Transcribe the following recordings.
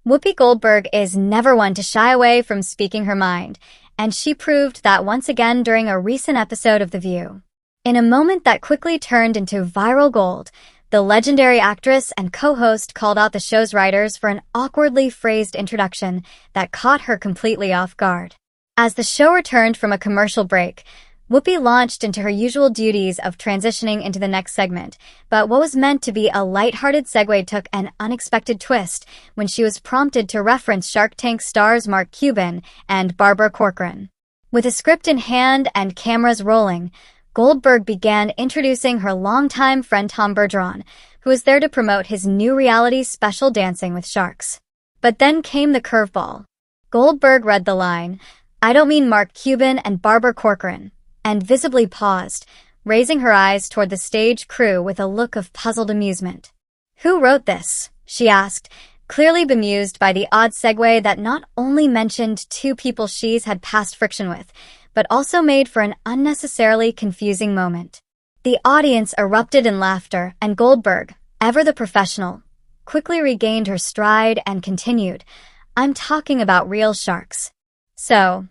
Whoopi Goldberg is never one to shy away from speaking her mind, and she proved that once again during a recent episode of The View. In a moment that quickly turned into viral gold, the legendary actress and co-host called out the show's writers for an awkwardly phrased introduction that caught her completely off guard. As the show returned from a commercial break, Whoopi launched into her usual duties of transitioning into the next segment, but what was meant to be a lighthearted segue took an unexpected twist when she was prompted to reference Shark Tank stars Mark Cuban and Barbara Corcoran. With a script in hand and cameras rolling, Goldberg began introducing her longtime friend Tom Bergeron, who was there to promote his new reality special Dancing with Sharks. But then came the curveball. Goldberg read the line, "I don't mean Mark Cuban and Barbara Corcoran," and visibly paused, raising her eyes toward the stage crew with a look of puzzled amusement. "Who wrote this?" she asked, clearly bemused by the odd segue that not only mentioned two people she's had past friction with, but also made for an unnecessarily confusing moment. The audience erupted in laughter, and Goldberg, ever the professional, quickly regained her stride and continued, "I'm talking about real sharks. So,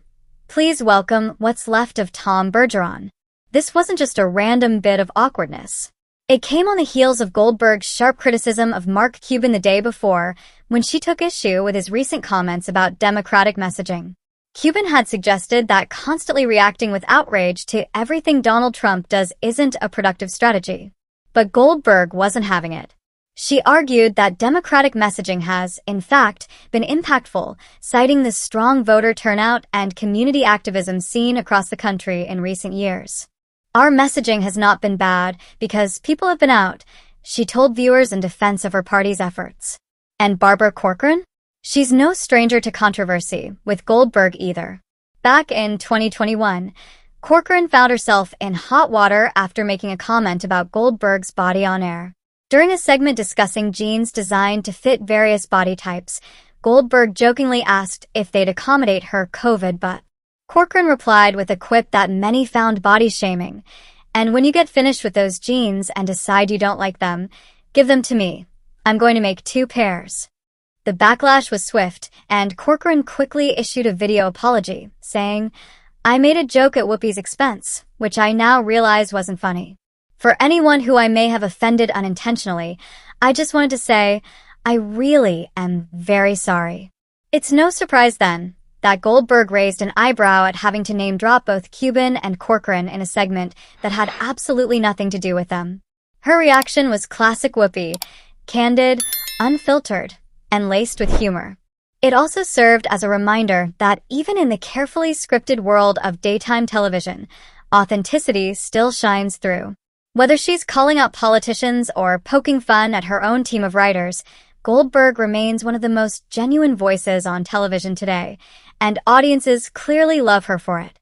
please welcome what's left of Tom Bergeron." This wasn't just a random bit of awkwardness. It came on the heels of Goldberg's sharp criticism of Mark Cuban the day before, when she took issue with his recent comments about Democratic messaging. Cuban had suggested that constantly reacting with outrage to everything Donald Trump does isn't a productive strategy. But Goldberg wasn't having it. She argued that Democratic messaging has, in fact, been impactful, citing the strong voter turnout and community activism seen across the country in recent years. "Our messaging has not been bad because people have been out," she told viewers in defense of her party's efforts. And Barbara Corcoran? She's no stranger to controversy, with Goldberg either. Back in 2021, Corcoran found herself in hot water after making a comment about Goldberg's body on air. During a segment discussing jeans designed to fit various body types, Goldberg jokingly asked if they'd accommodate her COVID butt. Corcoran replied with a quip that many found body-shaming, "And when you get finished with those jeans and decide you don't like them, give them to me. I'm going to make 2 pairs." The backlash was swift, and Corcoran quickly issued a video apology, saying, "I made a joke at Whoopi's expense, which I now realize wasn't funny. For anyone who I may have offended unintentionally, I just wanted to say, I really am very sorry." It's no surprise then that Goldberg raised an eyebrow at having to name-drop both Cuban and Corcoran in a segment that had absolutely nothing to do with them. Her reaction was classic Whoopi, candid, unfiltered, and laced with humor. It also served as a reminder that even in the carefully scripted world of daytime television, authenticity still shines through. Whether she's calling out politicians or poking fun at her own team of writers, Goldberg remains one of the most genuine voices on television today, and audiences clearly love her for it.